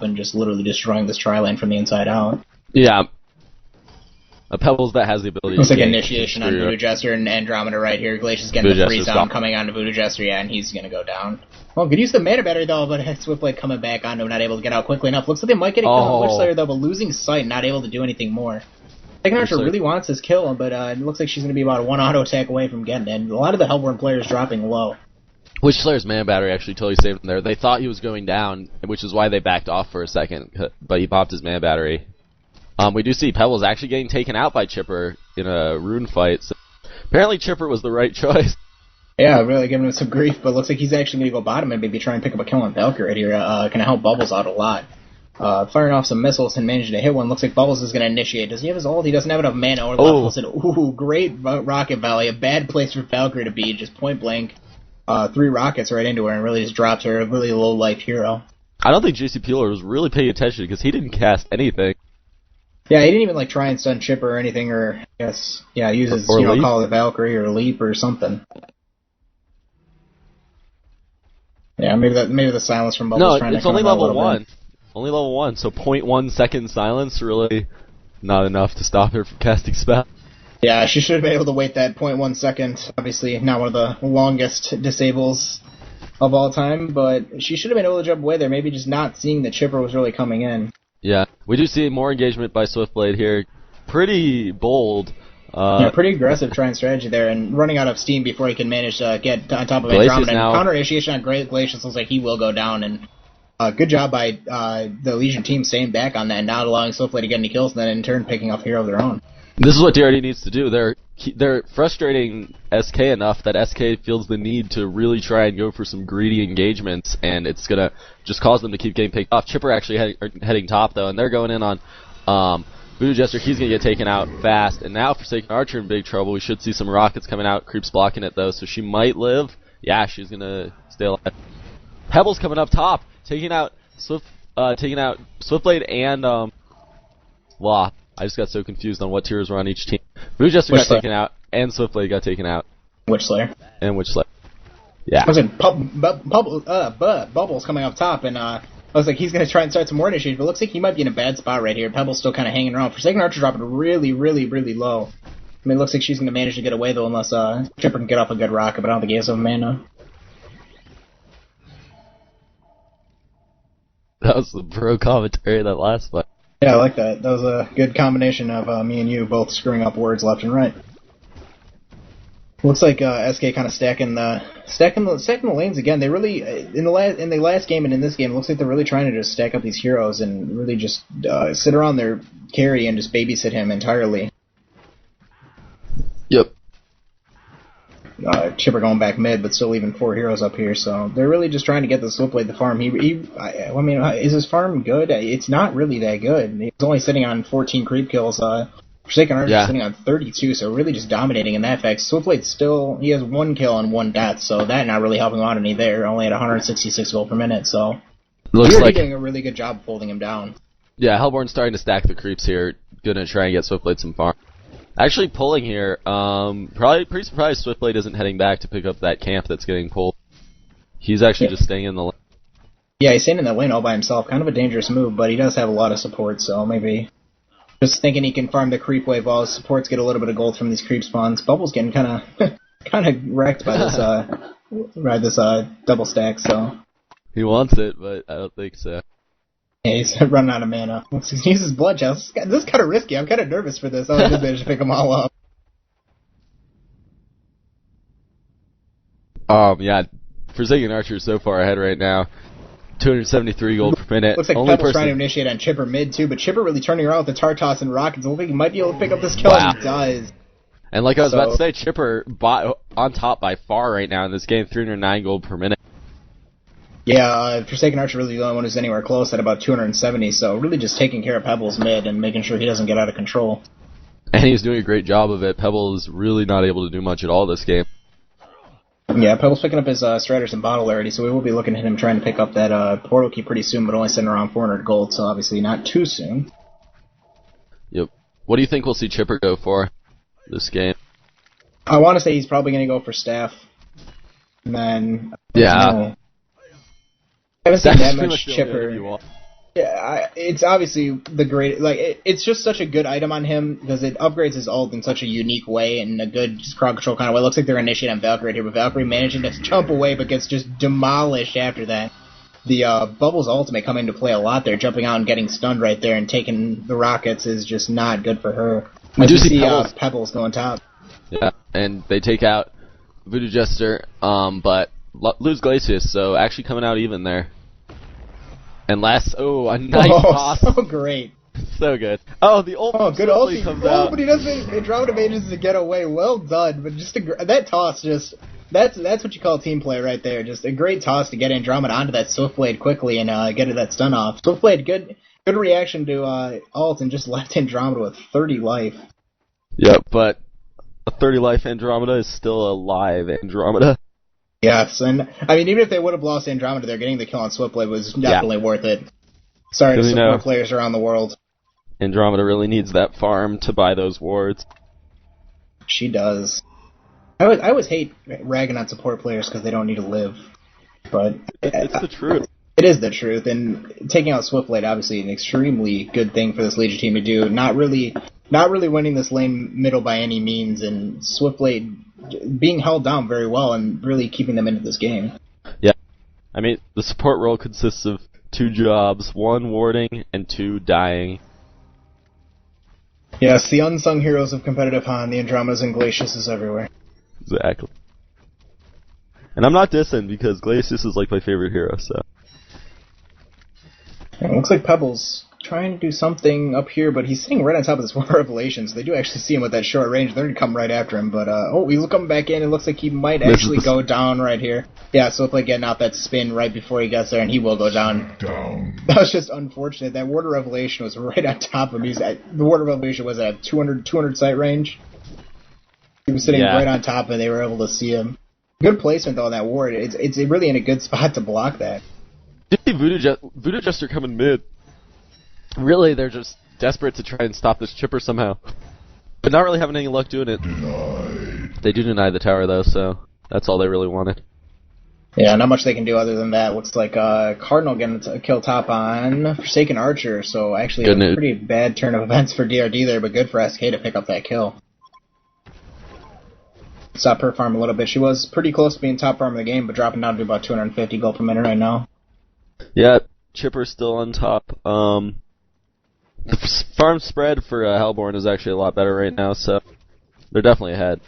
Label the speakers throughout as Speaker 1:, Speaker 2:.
Speaker 1: and just literally destroying this tri-lane from the inside out.
Speaker 2: Yeah. A Pebbles that has the ability
Speaker 1: Looks
Speaker 2: to
Speaker 1: like initiation on Voodoo Jester and Andromeda right here. Glacia's getting the freeze on coming onto Voodoo Jester, yeah, and he's going to go down. Well, good use of the mana battery, though, but Swiftblade coming back onto him, not able to get out quickly enough. Looks like they might get a kill on Witch Slayer, though, but losing sight, not able to do anything more. Second Archer really wants his kill, but it looks like she's going to be about one auto attack away from getting it. And a lot of the Hellborn players dropping low.
Speaker 2: Witch Slayer's mana battery actually totally saved him there. They thought he was going down, which is why they backed off for a second, but he popped his mana battery. We do see Pebbles actually getting taken out by Chipper in a rune fight. So apparently Chipper was the right choice.
Speaker 1: Yeah, really giving him some grief, but looks like he's actually going to go bottom and maybe try and pick up a kill on Valkyrie right here. Can help Bubbles out a lot. Firing off some missiles and managing to hit one. Looks like Bubbles is going to initiate. Does he have his ult? He doesn't have enough mana or levels. Ooh, great rocket volley. A bad place for Valkyrie to be. Just point blank. 3 rockets right into her and really just drops her. A really low life hero.
Speaker 2: I don't think JC Peeler was really paying attention because he didn't cast anything.
Speaker 1: Yeah, he didn't even try and stun Chipper or anything, or I guess uses call it Valkyrie or Leap or something. Yeah, maybe the silence from Bubbles.
Speaker 2: No, it's only level 1. Only level 1, so 0.1 second silence really not enough to stop her from casting spell.
Speaker 1: Yeah, she should have been able to wait that 0.1 second. Obviously, not one of the longest disables of all time, but she should have been able to jump away there, maybe just not seeing that Chipper was really coming in.
Speaker 2: Yeah, we do see more engagement by Swiftblade here. Pretty bold.
Speaker 1: Pretty aggressive trying strategy there, and running out of steam before he can manage to get on top of Andromeda. And counter initiation on Glacius looks like he will go down, and good job by the Legion team staying back on that and not allowing Swiftblade to get any kills, and then in turn picking up a hero of their own.
Speaker 2: This is what DRD needs to do. They're frustrating SK enough that SK feels the need to really try and go for some greedy engagements, and it's going to just cause them to keep getting picked off. Chipper actually heading top, though, and they're going in on Voodoo Jester. He's going to get taken out fast, and now Forsaken Archer in big trouble. We should see some rockets coming out. Creep's blocking it, though, so she might live. Yeah, she's going to stay alive. Pebbles coming up top, taking out Swiftblade and Law. I just got so confused on what tiers were on each team. Voodoo Jester got taken out, and Swiftblade got taken out.
Speaker 1: Witch Slayer.
Speaker 2: And Witch Slayer. Yeah.
Speaker 1: I was in Bubbles coming up top, and I was like, he's going to try and start some more initiation, but it looks like he might be in a bad spot right here. Pebble's still kind of hanging around. Forsaken Archer dropping really, really, really low. I mean, it looks like she's going to manage to get away, though, unless Chipper can get off a good rocket, but I don't think he has enough mana.
Speaker 2: That was the pro commentary that last fight.
Speaker 1: Yeah, I like that. That was a good combination of me and you both screwing up words left and right. Looks like SK kind of stacking the lanes again. They really in the last game and in this game, it looks like they're really trying to just stack up these heroes and really just sit around their carry and just babysit him entirely.
Speaker 2: Yep.
Speaker 1: Chipper going back mid, but still leaving 4 heroes up here, so they're really just trying to get the Swiftblade to farm. Is his farm good? It's not really that good. He's only sitting on 14 creep kills. Forsaken Archer sitting on 32, so really just dominating in that fact. Swiftblade he has 1 kill and 1 death, so that not really helping him out any there. Only at 166 gold per minute, so
Speaker 2: looks like
Speaker 1: doing a really good job of holding him down.
Speaker 2: Yeah, Hellborn's starting to stack the creeps here. Gonna try and get Swiftblade some farm. Actually pulling here, probably pretty surprised Swiftblade isn't heading back to pick up that camp that's getting pulled. He's actually just staying in the lane.
Speaker 1: Yeah, he's staying in that lane all by himself. Kind of a dangerous move, but he does have a lot of support, so maybe just thinking he can farm the creep wave while his supports get a little bit of gold from these creep spawns. Bubble's getting kind of wrecked by this double stack, so.
Speaker 2: He wants it, but I don't think so.
Speaker 1: Yeah, he's running out of mana. He uses blood chest. This is kind of risky. I'm kind of nervous for this. I managed to pick them all up.
Speaker 2: Yeah, Forsaken Archer is so far ahead right now. 273 gold per minute.
Speaker 1: Looks like Pebble's trying to initiate on Chipper mid too, but Chipper really turning around with the Tartos and rockets. I don't think he might be able to pick up this kill, and he does.
Speaker 2: And like I was about to say, Chipper on top by far right now in this game, 309 gold per minute.
Speaker 1: Yeah, Forsaken Archer really the only one who's anywhere close at about 270, so really just taking care of Pebble's mid and making sure he doesn't get out of control.
Speaker 2: And he's doing a great job of it. Pebble is really not able to do much at all this game.
Speaker 1: Yeah, Pebble's picking up his Striders and Bottle already, so we will be looking at him trying to pick up that portal key pretty soon, but only sitting around 400 gold, so obviously not too soon.
Speaker 2: Yep. What do you think we'll see Chipper go for this game?
Speaker 1: I want to say he's probably going to go for Staff. And then...
Speaker 2: Yeah.
Speaker 1: I haven't seen that much Chipper. Yeah, it's obviously the great. Like, it's just such a good item on him because it upgrades his ult in such a unique way and a good just crowd control kind of way. It looks like they're initiating on Valkyrie right here, but Valkyrie managing to jump away but gets just demolished after that. The Bubbles ultimate coming into play a lot there, jumping out and getting stunned right there and taking the rockets is just not good for her.
Speaker 2: We do
Speaker 1: see
Speaker 2: Pebbles.
Speaker 1: Pebbles going top.
Speaker 2: Yeah, and they take out Voodoo Jester, but lose Glacius, so actually coming out even there. And last, a nice toss.
Speaker 1: So great.
Speaker 2: So good. Oh, the ult
Speaker 1: good ulti
Speaker 2: comes out.
Speaker 1: But he doesn't. Andromeda manages to get away. Well done. But just that toss, that's what you call team play right there. Just a great toss to get Andromeda onto that Swiftblade quickly and get that stun off. Swiftblade, good reaction to ult and just left Andromeda with 30 life.
Speaker 2: Yep, but a 30 life Andromeda is still a live Andromeda.
Speaker 1: Yes, and I mean, even if they would have lost Andromeda, they're getting the kill on Swiftblade was definitely worth it. Sorry to support players around the world.
Speaker 2: Andromeda really needs that farm to buy those wards.
Speaker 1: She does. I always hate ragging on support players because they don't need to live, but
Speaker 2: it's the truth.
Speaker 1: It is the truth, and taking out Swiftblade obviously an extremely good thing for this Legion team to do. Not really winning this lane middle by any means, and Swiftblade being held down very well and really keeping them into this game.
Speaker 2: Yeah, I mean the support role consists of 2 jobs: 1 warding and 2 dying.
Speaker 1: Yes, the unsung heroes of competitive Han, the Andromedas and Glacius is everywhere.
Speaker 2: Exactly. And I'm not dissing because Glacius is like my favorite hero, so.
Speaker 1: It looks like Pebbles trying to do something up here, but he's sitting right on top of this one Revelation, so they do actually see him with that short range. They're going to come right after him, but he's coming back in. It looks like he might actually go down right here. Yeah, so it's like getting out that spin right before he gets there, and he will go down. That was just unfortunate. That Ward of Revelation was right on top of him. The Ward of Revelation was at 200 sight range. He was sitting right on top, and they were able to see him. Good placement, though, on that Ward. It's really in a good spot to block that.
Speaker 2: Did you see Voodoo Jester coming mid? Really, they're just desperate to try and stop this chipper somehow. But not really having any luck doing it. Denied. They do deny the tower, though, so that's all they really wanted.
Speaker 1: Yeah, not much they can do other than that. Looks like Cardinal getting a kill top on Forsaken Archer, so actually a pretty bad turn of events for DRD there, but good for SK to pick up that kill. Stop her farm a little bit. She was pretty close to being top farm of the game, but dropping down to about 250 gold per minute right now. Yeah,
Speaker 2: Chipper's still on top. The farm spread for Hellborn is actually a lot better right now, so they're definitely ahead.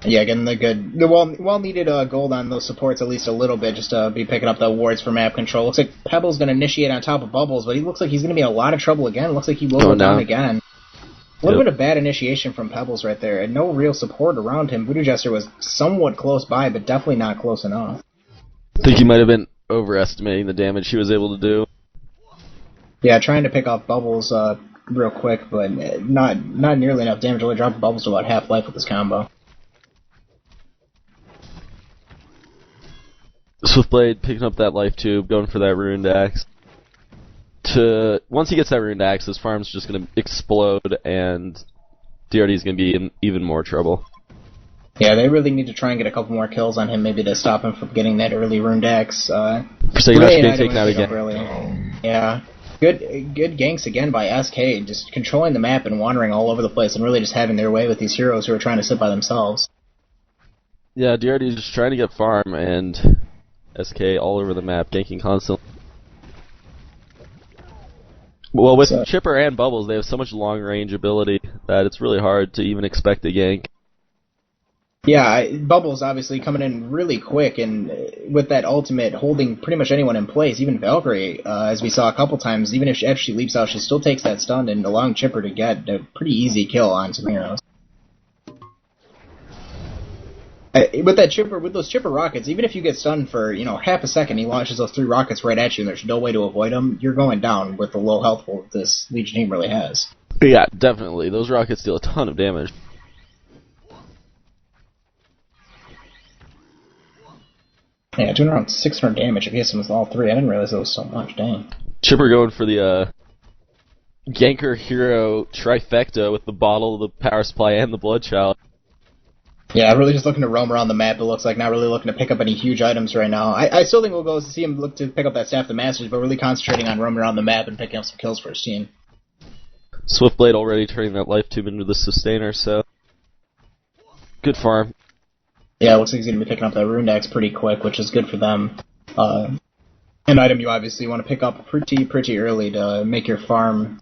Speaker 1: Yeah, getting the well-needed gold on those supports at least a little bit, just to be picking up the wards for map control. Looks like Pebble's going to initiate on top of Bubbles, but he looks like he's going to be in a lot of trouble again. Looks like he will go down again. A little bit of bad initiation from Pebbles right there, and no real support around him. Voodoo Jester was somewhat close by, but definitely not close enough.
Speaker 2: I think he might have been overestimating the damage he was able to do.
Speaker 1: Yeah, trying to pick off Bubbles real quick, but not nearly enough damage. Only dropped Bubbles to about half life with this combo.
Speaker 2: Swiftblade picking up that life tube, going for that ruined axe. Once he gets that ruined axe, his farm's just going to explode, and DRD's going to be in even more trouble.
Speaker 1: Yeah, they really need to try and get a couple more kills on him, maybe to stop him from getting that early ruined axe.
Speaker 2: Forsaken Archer getting taken out again.
Speaker 1: Yeah. Good ganks again by SK, just controlling the map and wandering all over the place and really just having their way with these heroes who are trying to sit by themselves.
Speaker 2: Yeah, DRD is just trying to get farm, and SK all over the map, ganking constantly. Well, with Chipper and Bubbles, they have so much long-range ability that it's really hard to even expect a gank.
Speaker 1: Yeah, Bubbles obviously coming in really quick, and with that ultimate holding pretty much anyone in place, even Valkyrie, as we saw a couple times, even if she leaps out, she still takes that stun and allowing Chipper to get a pretty easy kill on some heroes. With those Chipper rockets, even if you get stunned for half a second, he launches those 3 rockets right at you, and there's no way to avoid them. You're going down with the low health pool that this Legion team really has.
Speaker 2: Yeah, definitely. Those rockets deal a ton of damage.
Speaker 1: Yeah, doing around 600 damage if he hits them with all 3. I didn't realize that was so much. Dang.
Speaker 2: Chipper going for the ganker hero trifecta with the bottle, the power supply, and the blood child.
Speaker 1: Yeah, really just looking to roam around the map, it looks like, not really looking to pick up any huge items right now. I still think we'll go see him look to pick up that Staff of the Masters, but really concentrating on roaming around the map and picking up some kills for his team.
Speaker 2: Swiftblade already turning that life tube into the sustainer, so good farm.
Speaker 1: Yeah, it looks like he's going to be picking up that Rune Axe pretty quick, which is good for them. An item you obviously want to pick up pretty early to make your farm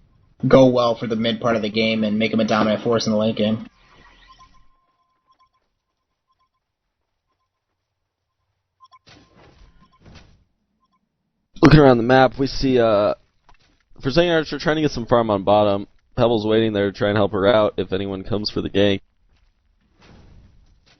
Speaker 1: go well for the mid part of the game and make him a dominant force in the late game.
Speaker 2: Looking around the map, we see Forsaken Archer trying to get some farm on bottom. Pebbles waiting there to try and help her out if anyone comes for the gank.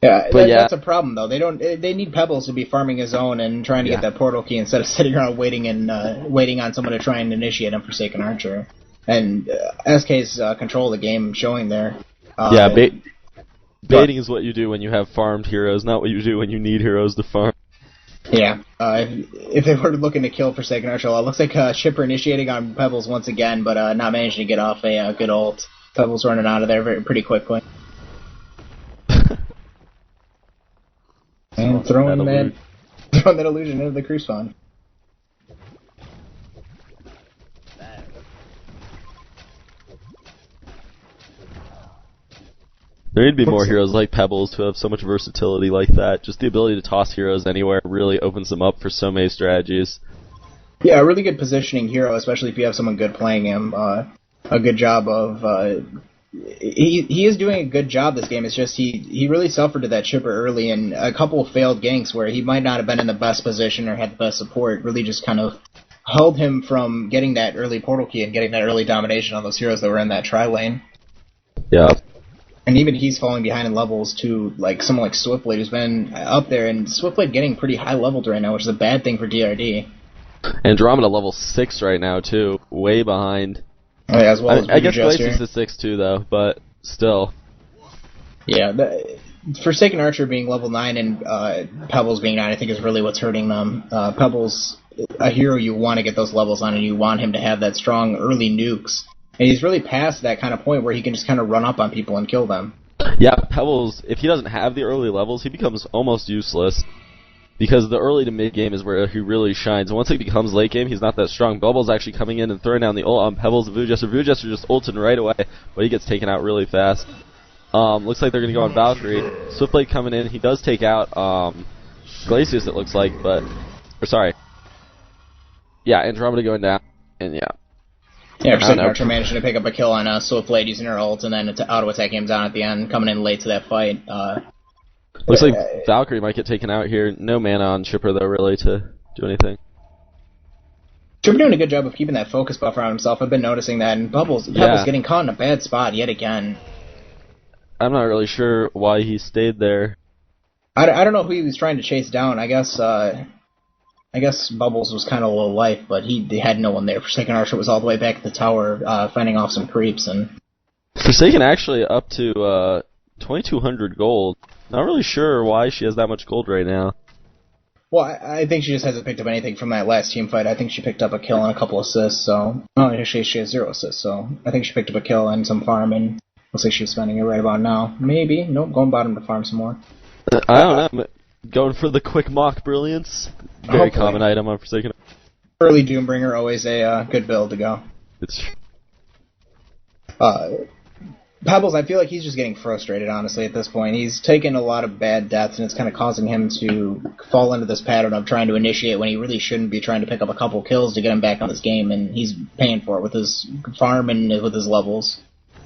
Speaker 1: Yeah, that's a problem though. They need Pebbles to be farming his own and trying to get that portal key instead of sitting around waiting on someone to try and initiate him Forsaken Archer. And SK's control of the game showing there.
Speaker 2: Baiting is what you do when you have farmed heroes, not what you do when you need heroes to farm.
Speaker 1: Yeah, if they were looking to kill Forsaken Archer, it looks like Chipper initiating on Pebbles once again, but not managing to get off a good ult. Pebbles running out of there pretty quickly. And throwing that illusion into the crew spawn.
Speaker 2: There need to be more heroes like Pebbles who have so much versatility like that. Just the ability to toss heroes anywhere really opens them up for so many strategies.
Speaker 1: Yeah, a really good positioning hero, especially if you have someone good playing him. A good job of... He is doing a good job this game. It's just he really suffered to that Chipper early, and a couple of failed ganks where he might not have been in the best position or had the best support really just kind of held him from getting that early portal key and getting that early domination on those heroes that were in that tri lane.
Speaker 2: Yeah.
Speaker 1: And even he's falling behind in levels to like someone like Swiftblade who's been up there, and Swiftblade getting pretty high leveled right now, which is a bad thing for DRD.
Speaker 2: Andromeda level 6 right now too, way behind.
Speaker 1: Oh, yeah, as well as
Speaker 2: I guess Glacius is 6 too though, but still.
Speaker 1: Yeah, Forsaken Archer being level 9 and Pebbles being 9 I think is really what's hurting them. Pebbles, a hero you want to get those levels on, and you want him to have that strong early nukes. And he's really past that kind of point where he can just kind of run up on people and kill them.
Speaker 2: Yeah, Pebbles, if he doesn't have the early levels, he becomes almost useless. Because the early to mid game is where he really shines. Once he becomes late game, he's not that strong. Bubble's actually coming in and throwing down the ult on Pebbles and Vujester. Vujester just ulting right away, but he gets taken out really fast. Looks like they're going to go on Valkyrie. Swiftblade coming in. He does take out Glacius, it looks like, but... Or sorry. Yeah, Andromeda going down, and yeah.
Speaker 1: Yeah, Forsaken Archer managing to pick up a kill on Swiftblade using her ult, and then auto-attacking him down at the end, coming in late to that fight.
Speaker 2: Looks like Valkyrie might get taken out here. No mana on Chipper, though, really, to do anything.
Speaker 1: Chipper doing a good job of keeping that focus buffer on himself. I've been noticing that, and Pebbles getting caught in a bad spot yet again.
Speaker 2: I'm not really sure why he stayed there.
Speaker 1: I don't know who he was trying to chase down. I guess Bubbles was kind of low life, but they had no one there. Forsaken Archer was all the way back at the tower, fending off some creeps. And
Speaker 2: Forsaken actually up to 2,200 gold. Not really sure why she has that much gold right now.
Speaker 1: Well, I think she just hasn't picked up anything from that last team fight. I think she picked up a kill and a couple assists, so... Oh, actually, she has 0 assists, so... I think she picked up a kill and some farm, and looks like she's spending it right about now. Maybe. Nope, going bottom to farm some more.
Speaker 2: I don't know. Going for the quick mock brilliance. Very common item on Forsaken.
Speaker 1: Early Doombringer, always a good build to go.
Speaker 2: It's
Speaker 1: Pebbles, I feel like he's just getting frustrated, honestly, at this point. He's taken a lot of bad deaths, and it's kind of causing him to fall into this pattern of trying to initiate when he really shouldn't be trying to pick up a couple kills to get him back on this game, and he's paying for it with his farm and with his levels.